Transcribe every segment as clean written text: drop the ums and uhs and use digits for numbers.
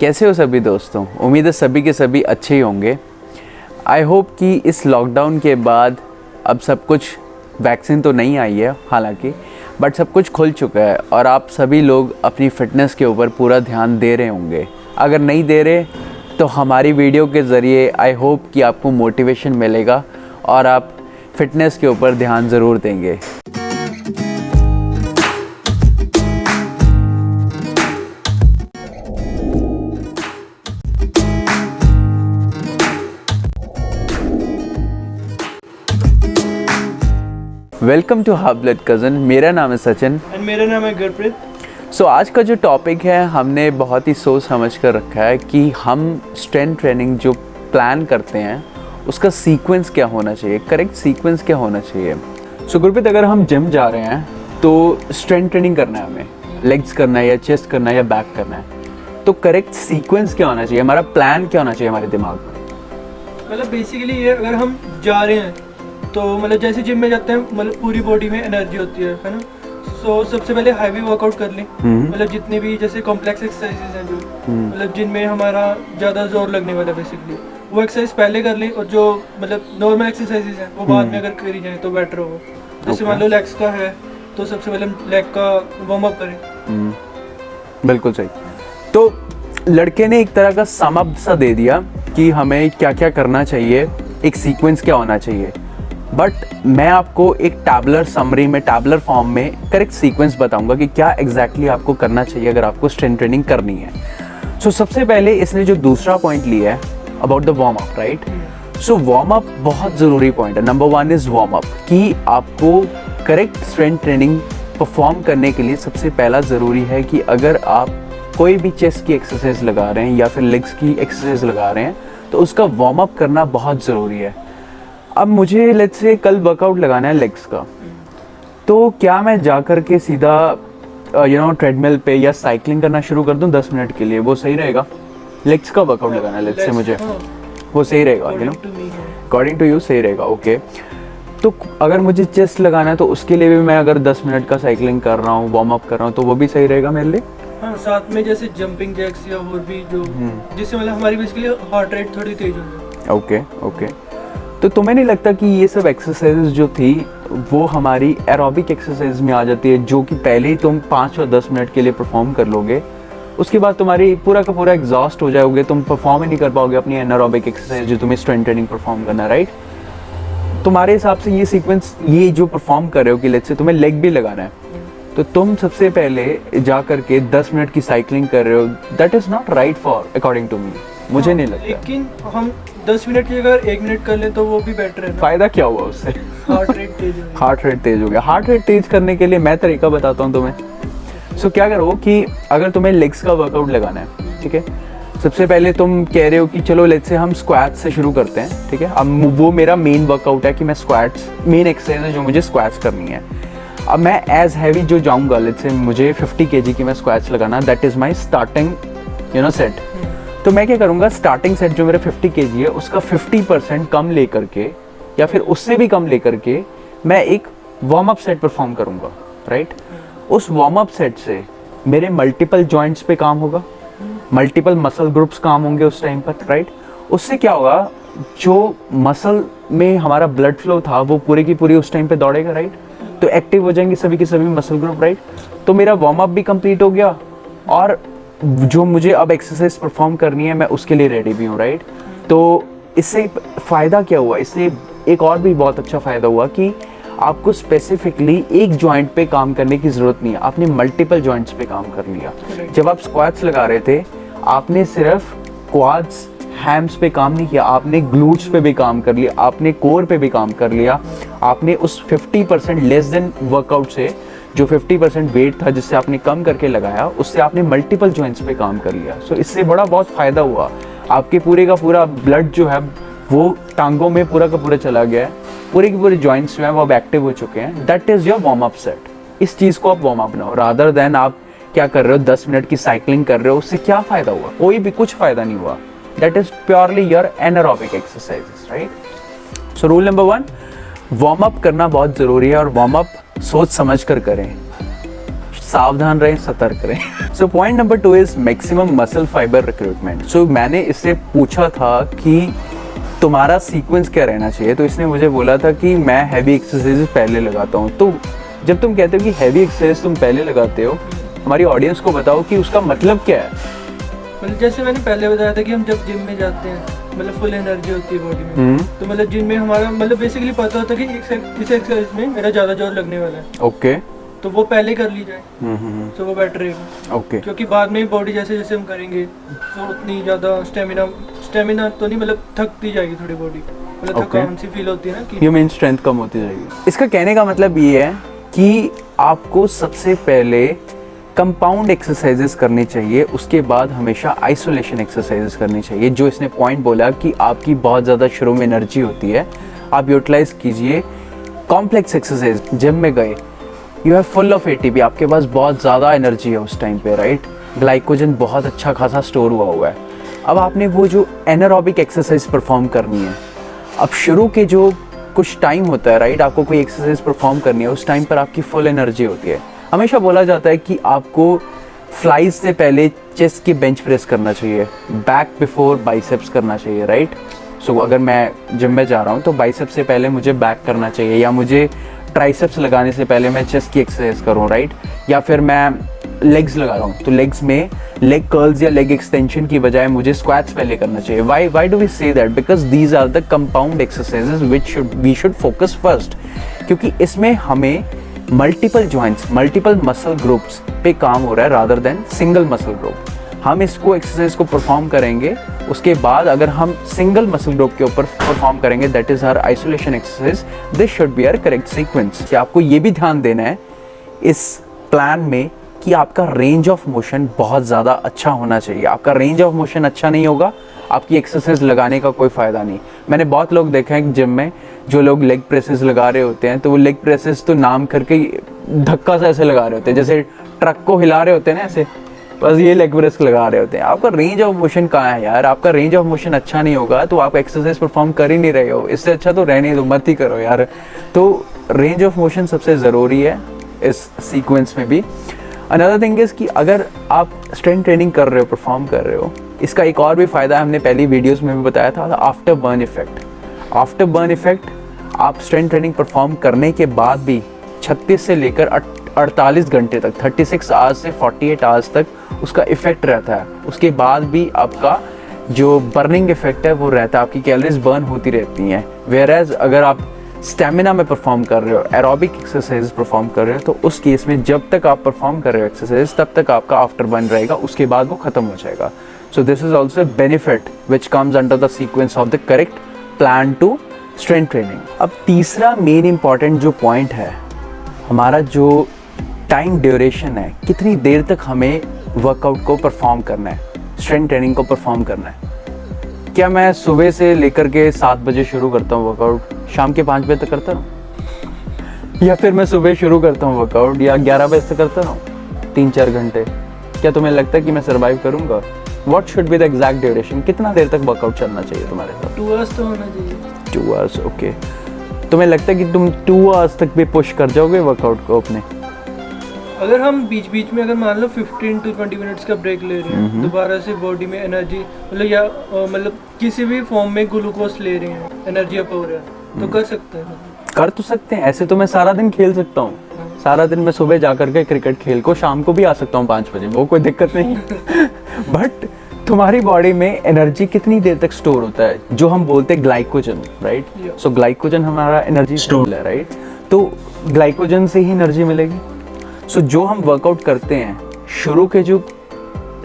कैसे हो सभी दोस्तों? उम्मीद है सभी के सभी अच्छे ही होंगे। आई होप कि इस लॉकडाउन के बाद अब सब कुछ, वैक्सीन तो नहीं आई है हालांकि, बट सब कुछ खुल चुका है और आप सभी लोग अपनी फ़िटनेस के ऊपर पूरा ध्यान दे रहे होंगे। अगर नहीं दे रहे तो हमारी वीडियो के ज़रिए आई होप कि आपको मोटिवेशन मिलेगा और आप फ़िटनेस के ऊपर ध्यान ज़रूर देंगे। Welcome to half blood cousin. मेरा नाम है सचिन एंड मेरा नाम है गुरप्रीत। सो आज का जो टॉपिक है हमने बहुत ही सोच समझ कर रखा है कि हम स्ट्रेंथ ट्रेनिंग जो प्लान करते हैं उसका सीक्वेंस क्या होना चाहिए, करेक्ट सीक्वेंस क्या होना चाहिए। सो गुरप्रीत, अगर हम जिम जा रहे हैं तो स्ट्रेंथ ट्रेनिंग करना है, हमें लेग्स करना है या चेस्ट करना है या बैक करना है, तो करेक्ट सीक्वेंस क्या होना चाहिए, हमारा प्लान क्या होना चाहिए हमारे दिमाग में। मतलब बेसिकली ये, अगर हम जा रहे हैं तो मतलब जैसे जिम में जाते हैं मतलब पूरी बॉडी में एनर्जी होती है ना। सो सबसे पहले हैवी वर्कआउट कर लें, मतलब जितने भी जैसे कॉम्प्लेक्स एक्सरसाइजेज हैं जो मतलब जिनमें हमारा ज़्यादा जोर लगने वाला है बेसिकली, वो एक्सरसाइज पहले कर लें और जो मतलब नॉर्मल एक्सरसाइजेज हैं वो बाद में अगर करी जाए तो बेटर होगा। जैसे मान लो लेग्स का है तो सबसे पहले लेग का वार्म अप करें। बिल्कुल सही। तो लड़के ने एक तरह का सम अप सा दे दिया कि हमें क्या क्या करना चाहिए, एक सीक्वेंस क्या होना चाहिए, बट मैं आपको एक टैबलर समरी में, टैबलर फॉर्म में करेक्ट सीक्वेंस बताऊंगा कि क्या एग्जैक्टली आपको करना चाहिए अगर आपको स्ट्रेंथ ट्रेनिंग करनी है। सो सबसे पहले इसने जो दूसरा पॉइंट लिया है about the warm up, right. So warm up बहुत ज़रूरी पॉइंट है। नंबर 1 इज़ वार्म अप, कि आपको करेक्ट स्ट्रेंथ ट्रेनिंग परफॉर्म करने के लिए सबसे पहला ज़रूरी है कि अगर आप कोई भी चेस्ट की एक्सरसाइज लगा रहे हैं या फिर लेग्स की एक्सरसाइज लगा रहे हैं तो उसका वार्म अप करना बहुत ज़रूरी है। अब मुझे लेट्स से कल वर्कआउट लगाना है लेग्स का, तो क्या मैं जा कर के सीधा ट्रेडमिल पे या साइकिलिंग करना शुरू कर दूं 10 मिनट के लिए, वो सही रहेगा? लेग्स का वर्कआउट लगाना है लेट्स से मुझे, वो सही रहेगा, अकॉर्डिंग टू यू सही रहेगा, ओके। तो अगर मुझे चेस्ट लगाना है तो उसके लिए भी मैं अगर 10 मिनट का साइकिलिंग कर रहा हूँ, वार्म अप कर रहा हूँ, तो वो भी सही रहेगा मेरे लिए। हाँ, साथ में जैसे जंपिंग जैक्स या और भी जो जिससे मतलब हमारी बेसिकली हार्ट रेट थोड़ी तेज हो जाए। ओके। तो तुम्हें नहीं लगता कि ये सब एक्सरसाइजेज जो थी वो हमारी एरोबिक एक्सरसाइज में आ जाती है, जो कि पहले ही तुम 5 और 10 मिनट के लिए परफॉर्म कर लोगे, उसके बाद तुम्हारी पूरा का पूरा एग्जॉस्ट हो जाओगे, तुम परफॉर्म ही नहीं कर पाओगे अपनी एनारोबिक एक्सरसाइज जो तुम्हें स्ट्रेंथ ट्रेनिंग परफॉर्म करना, राइट। तुम्हारे हिसाब से ये सीक्वेंस, ये जो परफॉर्म कर रहे हो कि लेट्स से तुम्हें लेग भी लगाना है, तो तुम सबसे पहले जा करके 10 मिनट की साइकिलिंग कर रहे हो, that is not right for according to me, मुझे नहीं लगता। लेकिन हम 10 मिनट की अगर 1 मिनट कर लें तो वो भी बेटर है। फायदा क्या हुआ उससे? हार्ट रेट तेज हो गया। हार्ट रेट तेज करने के लिए मैं तरीका बताता हूँ तुम्हें। सो क्या करो कि अगर तुम्हें लेग्स का वर्कआउट लगाना है, ठीक है, सबसे पहले तुम कह रहे हो कि चलो लेट्स से हम स्क्वाट्स से शुरू करते हैं, ठीक है। अब वो मेरा मेन वर्कआउट है कि मैं स्क्वाट्स, मेन एक्सरसाइज है जो मुझे स्क्वाट्स करनी है। अब मैं एज हैवी जो जाऊँगा, लेट्स से मुझे 50 kg की मैं स्क्वाट्स लगाना, that is my starting set. तो मैं क्या करूँगा, स्टार्टिंग सेट जो मेरा 50 kg है उसका 50% कम लेकर के या फिर उससे भी कम लेकर के मैं एक वार्म अप सेट परफॉर्म करूँगा, राइट। उस वार्म अप सेट से मेरे मल्टीपल जॉइंट्स पे काम होगा, मल्टीपल मसल ग्रुप्स काम होंगे उस टाइम पर, राइट। उससे क्या होगा, जो मसल में हमारा ब्लड फ्लो था वो पूरी की पूरी उस टाइम पे दौड़ेगा, राइट। तो एक्टिव हो जाएंगे सभी के सभी मसल ग्रुप, राइट। तो मेरा वार्म अप भी कंप्लीट हो गया और जो मुझे अब एक्सरसाइज परफॉर्म करनी है मैं उसके लिए रेडी भी हूँ, राइट। तो इससे फ़ायदा क्या हुआ, इससे एक और भी बहुत अच्छा फ़ायदा हुआ कि आपको स्पेसिफिकली एक जॉइंट पे काम करने की ज़रूरत नहीं है, आपने मल्टीपल जॉइंट्स पे काम कर लिया। जब आप स्क्वाट्स लगा रहे थे आपने सिर्फ क्वाड्स, हैम्स पे काम नहीं किया, आपने ग्लूट्स पे भी काम कर लिया, आपने कोर पे भी काम कर लिया, आपने उस 50% लेस देन वर्कआउट से जो 50% वेट था जिससे आपने कम करके लगाया, उससे आपने मल्टीपल जॉइंट्स पे काम कर लिया। सो इससे बड़ा बहुत फ़ायदा हुआ, आपके पूरे का पूरा ब्लड जो है वो टांगों में पूरा का पूरा चला गया है, पूरे के पूरे जॉइंट्स जो हैं वो अब एक्टिव हो चुके हैं। That is your warm up set. इस चीज़ को आप वार्म अप बनाओ, रादर देन आप क्या कर रहे हो 10 मिनट की साइकिलिंग कर रहे हो, उससे क्या फ़ायदा हुआ? कोई भी कुछ फ़ायदा नहीं हुआ। That is purely your anaerobic exercises, right. So rule number 1, warm up करना बहुत ज़रूरी है और वार्म अप सोच समझ कर करें। सावधान रहें, सतर्क रहें। So point number 2 is maximum muscle fibre recruitment. So मैंने इससे पूछा था कि तुम्हारा सीक्वेंस क्या रहना चाहिए, तो इसने मुझे बोला था कि मैं हैवी एक्सरसाइज पहले लगाता हूँ। तो जब तुम कहते हो कि हैवी एक्सरसाइज तुम पहले लगाते हो, हमारी ऑडियंस को बताओ कि उसका मतलब क्या है। मतलब जैसे मैंने पहले बताया था कि हम जब जिम में जाते हैं, मतलब फुल एनर्जी होती है बॉडी में, तो मतलब जिम में हमारा मतलब बेसिकली पता होता है कि इस एक्सरसाइज में मेरा ज़्यादा जोर लगने वाला है। ओके, तो वो पहले कर ली जाए तो वो बेटर रहेगा। ओके, क्योंकि बाद में बॉडी जैसे जैसे हम करेंगे तो उतनी ज़्यादा स्टेमिना तो नहीं, मतलब थकती जाएगी थोड़ी बॉडी, मतलब Okay. थकान सी फील होती है ना कि ये मेन स्ट्रेंथ कम होती जाएगी। इसका कहने का मतलब ये है कि आपको सबसे पहले कंपाउंड एक्सरसाइजेस करनी चाहिए, उसके बाद हमेशा आइसोलेशन एक्सरसाइजेस करनी चाहिए। जो इसने पॉइंट बोला कि आपकी बहुत ज़्यादा शुरू में एनर्जी होती है, आप यूटिलाइज कीजिए कॉम्प्लेक्स एक्सरसाइज। जिम में गए, you have full of ATP, आपके पास बहुत ज़्यादा एनर्जी है उस टाइम पे, राइट। ग्लाइकोजन बहुत अच्छा खासा स्टोर हुआ है। अब आपने वो जो एनारोबिक एक्सरसाइज परफॉर्म करनी है, अब शुरू के जो कुछ टाइम होता है, राइट, आपको कोई एक्सरसाइज परफॉर्म करनी है, उस टाइम पर आपकी फुल एनर्जी होती है। हमेशा बोला जाता है कि आपको फ्लाइज से पहले चेस्ट की बेंच प्रेस करना चाहिए, बैक बिफोर बाइसेप्स करना चाहिए, राइट। सो अगर मैं जिम में जा रहा हूँ तो बाइसेप्स से पहले मुझे बैक करना चाहिए, या मुझे ट्राइसेप्स लगाने से पहले मैं चेस्ट की एक्सरसाइज करूँ, राइट। या फिर मैं लेग्स लगा रहा हूँ तो लेग्स में लेग कर्ल्स या लेग एक्सटेंशन की बजाय मुझे स्क्वाट्स पहले करना चाहिए। Why do we say that? Because these are the compound exercises which we should focus first, क्योंकि इसमें हमें multiple joints, multiple muscle groups पे काम हो रहा है rather than single muscle group. हम इसको एक्सरसाइज को परफॉर्म करेंगे, उसके बाद अगर हम सिंगल मसल ग्रुप के ऊपर परफॉर्म करेंगे, that is our isolation exercise. This should be our correct sequence. आपको ये भी ध्यान देना है इस प्लान में कि आपका रेंज ऑफ मोशन बहुत ज़्यादा अच्छा होना चाहिए। आपका रेंज ऑफ मोशन अच्छा नहीं होगा, आपकी एक्सरसाइज लगाने का कोई फ़ायदा नहीं। मैंने बहुत लोग देखा है जिम में, जो लोग लेग प्रेसेस लगा रहे होते हैं, तो वो लेग प्रेसेस तो नाम करके धक्का सा ऐसे लगा रहे होते हैं, जैसे ट्रक को हिला रहे होते हैं ना ऐसे, बस ये लेग प्रेस लगा रहे होते हैं। आपका रेंज ऑफ मोशन कहाँ है यार? आपका रेंज ऑफ मोशन अच्छा नहीं होगा तो आप एक्सरसाइज परफॉर्म कर ही नहीं रहे हो। इससे अच्छा तो रहने दो, मत ही करो यार। तो रेंज ऑफ मोशन सबसे ज़रूरी है इस सीक्वेंस में भी। अनदर थिंग इज़ कि अगर आप स्ट्रेंथ ट्रेनिंग कर रहे हो, परफॉर्म कर रहे हो, इसका एक और भी फ़ायदा है, हमने पहली वीडियोस में भी बताया था, after burn effect. After burn effect, आप स्ट्रेंथ ट्रेनिंग परफॉर्म करने के बाद भी 36 से लेकर 48 घंटे तक, 36 आवर्स से 48 आवर्स तक उसका इफेक्ट रहता है। उसके बाद भी आपका जो बर्निंग इफेक्ट है वो रहता है, आपकी कैलोरीज बर्न होती रहती हैं। वेयरएज अगर आप स्टेमिना में परफॉर्म कर रहे हो, एरोबिक एक्सरसाइज परफॉर्म कर रहे हो, तो उस केस में जब तक आप परफॉर्म कर रहे हो एक्सरसाइज, तब तक आपका आफ्टर बर्न रहेगा, उसके बाद वो खत्म हो जाएगा। So this is also benefit which comes under the sequence of the correct plan to strength training. अब तीसरा मेन इंपॉर्टेंट जो पॉइंट है, हमारा जो टाइम ड्यूरेशन है, कितनी देर तक हमें वर्कआउट को परफॉर्म करना है, स्ट्रेंथ ट्रेनिंग को परफॉर्म करना है। क्या मैं सुबह से लेकर के 7 बजे शुरू करता हूँ वर्कआउट, शाम के 5 बजे तक करता रहूँ, या फिर मैं सुबह शुरू करता हूँ वर्कआउट या 11 बजे तक करता रहूँ 3-4 घंटे? क्या तुम्हें लगता है कि मैं सर्वाइव करूँगा? What should be the exact duration? कितना देर तक वर्कआउट चलना चाहिए तुम्हारे साथ? 2 आवर्स तो होना चाहिए। 2 आवर्स, ओके। तुम्हें लगता है कि तुम 2 आवर्स तक भी पुश कर जाओगे वर्कआउट को अपने? अगर हम बीच बीच में अगर मान लो 15 to 20 मिनट्स का ब्रेक ले रहे हैं, दोबारा से बॉडी में एनर्जी मतलब या मतलब किसी भी फॉर्म में ग्लूकोज ले रहे हैं, एनर्जी अप हो रहा है, तो कर सकते हैं। कर तो सकते हैं, ऐसे तो मैं सारा दिन खेल सकता हूँ। सारा दिन मैं सुबह जा करके क्रिकेट खेल को शाम को भी आ सकता हूँ 5 बजे, वो कोई दिक्कत नहीं है। बट तुम्हारी बॉडी में एनर्जी कितनी देर तक स्टोर होता है, जो हम बोलते हैं ग्लाइकोजन, राइट। सो ग्लाइकोजन हमारा एनर्जी स्टोर है, राइट। तो ग्लाइकोजन से ही एनर्जी मिलेगी। सो जो हम वर्कआउट करते हैं, शुरू के जो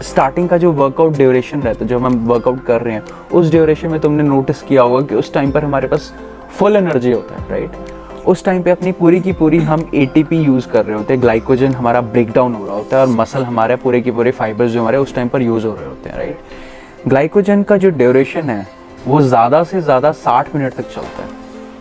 स्टार्टिंग का जो वर्कआउट ड्यूरेशन रहता है, जो हम वर्कआउट कर रहे हैं, उस ड्यूरेशन में तुमने नोटिस किया होगा कि उस टाइम पर हमारे पास फुल एनर्जी होता है, राइट। उस टाइम पे अपनी पूरी की पूरी हम ATP यूज़ कर रहे होते हैं, ग्लाइकोजन हमारा ब्रेक डाउन हो रहा होता है और मसल हमारे पूरे के पूरे फाइबर्स जो हमारे उस टाइम पर यूज़ हो रहे होते हैं, राइट। ग्लाइकोजन का जो ड्यूरेशन है वो ज़्यादा से ज़्यादा 60 मिनट तक चलता है,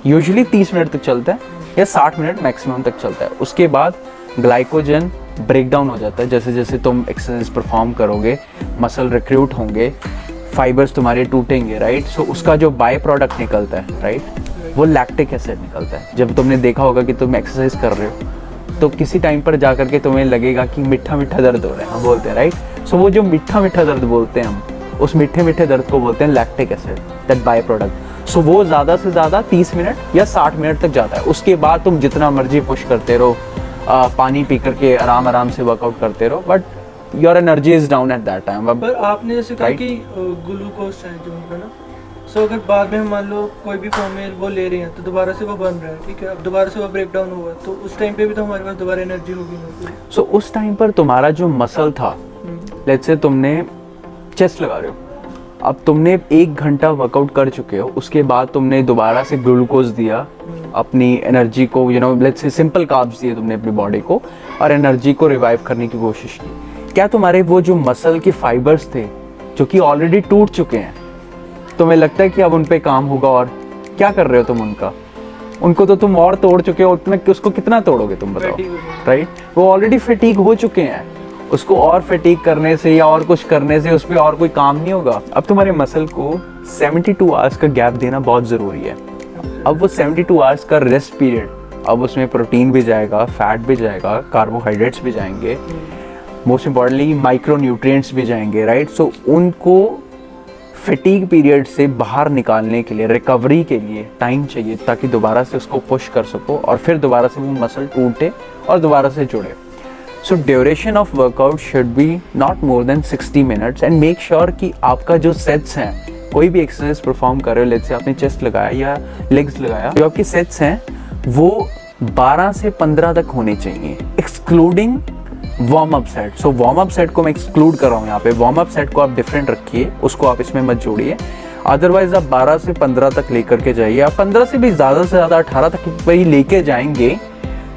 यूजुअली 30 मिनट तक चलता है या 60 मिनट मैक्सिमम तक चलता है। उसके बाद ग्लाइकोजन ब्रेक डाउन हो जाता है। जैसे जैसे तुम एक्सरसाइज परफॉर्म करोगे, मसल रिक्रूट होंगे, फाइबर्स तुम्हारे टूटेंगे, राइट। सो उसका जो बाय प्रोडक्ट निकलता है, राइट, वो लैक्टिक एसिड निकलता है। जब तुमने देखा होगा कि तुम एक्सरसाइज कर रहे हो तो किसी टाइम पर जा करके तुम्हें लगेगा कि मीठा मीठा दर्द हो रहा है, हम बोलते हैं राइट। सो वो जो मीठा मीठा दर्द बोलते हैं हम, उस मीठे मीठे दर्द को बोलते हैं lactic acid, that by product. So वो ज़्यादा से ज़्यादा 30 मिनट या 60 मिनट तक जाता है। उसके बाद तुम जितना मर्जी पुश करते रहो, पानी पी करके आराम आराम से वर्कआउट करते रहो, but your energy is down at that time. पर आपने जैसे कहा कि ग्लूकोज है जो है ना, सो अगर बाद में हम मान लो कोई भी फॉर्म में वो ले रहे हैं तो दोबारा से वो बन रहा है, ठीक है, अब दोबारा से वो ब्रेक डाउन हुआ तो उस टाइम पे भी तो हमारे पास दोबारा एनर्जी होगी ना। सो उस टाइम पर तुम्हारा जो मसल था, लेट्स से तुमने चेस्ट लगा रहे हो, अब तुमने 1 घंटा वर्कआउट कर चुके हो, उसके बाद तुमने दोबारा से ग्लूकोज दिया अपनी एनर्जी को, you know let's say simple carbs दिए तुमने अपनी बॉडी को और एनर्जी को रिवाइव करने की कोशिश की। क्या तुम्हारे वो जो मसल के फाइबर्स थे जो कि ऑलरेडी टूट चुके हैं, तुम्हें लगता है कि अब उन पे काम होगा? और क्या कर रहे हो तुम उनको तो तुम और तोड़ चुके हो, उतना उसको कितना तोड़ोगे तुम बताओ, राइट? वो ऑलरेडी फटीग हो चुके हैं, उसको और फटीग करने से या और कुछ करने से उस पर और कोई काम नहीं होगा। अब तुम्हारे मसल को 72 आवर्स का गैप देना बहुत ज़रूरी है। अब वो 72 आवर्स का रेस्ट पीरियड, अब उसमें प्रोटीन भी जाएगा, फैट भी जाएगा, कार्बोहाइड्रेट्स भी जाएंगे, मोस्ट इम्पॉर्टेंटली माइक्रो न्यूट्रिएंट्स भी जाएंगे, राइट? सो उनको फटीग पीरियड से बाहर निकालने के लिए, रिकवरी के लिए टाइम चाहिए ताकि दोबारा से उसको पुश कर सको और फिर दोबारा से वो मसल टूटे और दोबारा से जुड़े। So duration of workout should be not more than 60 minutes and make sure कि आपका जो सेट्स हैं, कोई भी एक्सरसाइज परफॉर्म कर रहे हो, लेट्स से आपने चेस्ट लगाया या लेग्स लगाया, जो आपके सेट्स हैं वो 12 से 15 तक होने चाहिए, excluding warm up set. So warm up set को मैं एक्सक्लूड कर रहा हूँ यहाँ पे। वार्म अप सेट को आप डिफरेंट रखिए, उसको आप इसमें मत जोड़िए। अदरवाइज आप 12 से 15 तक लेकर के जाइए। आप 15 से भी ज़्यादा से ज़्यादा 18 तक वही लेके जाएंगे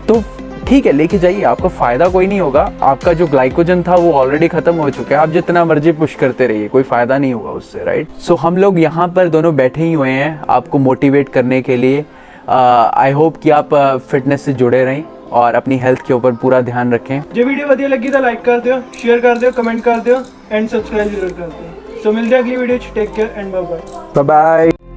तो ठीक है, लेके जाइए, आपका फ़ायदा कोई नहीं होगा। आपका जो ग्लाइकोजन था वो ऑलरेडी ख़त्म हो चुका है, आप जितना मर्जी पुश करते रहिए, कोई फ़ायदा नहीं होगा उससे, राइट? सो हम लोग यहाँ पर दोनों बैठे ही हुए हैं आपको मोटिवेट करने के लिए। आई होप कि आप फिटनेस से जुड़े रहें और अपनी हेल्थ के ऊपर पूरा ध्यान रखें। जो वीडियो बढ़िया लगी तो लाइक कर दियो, शेयर कर दियो, कमेंट कर दियो एंड सब्सक्राइब जरूर कर दियो। सो मिलते हैं अगली video. Take care and bye bye. Bye bye.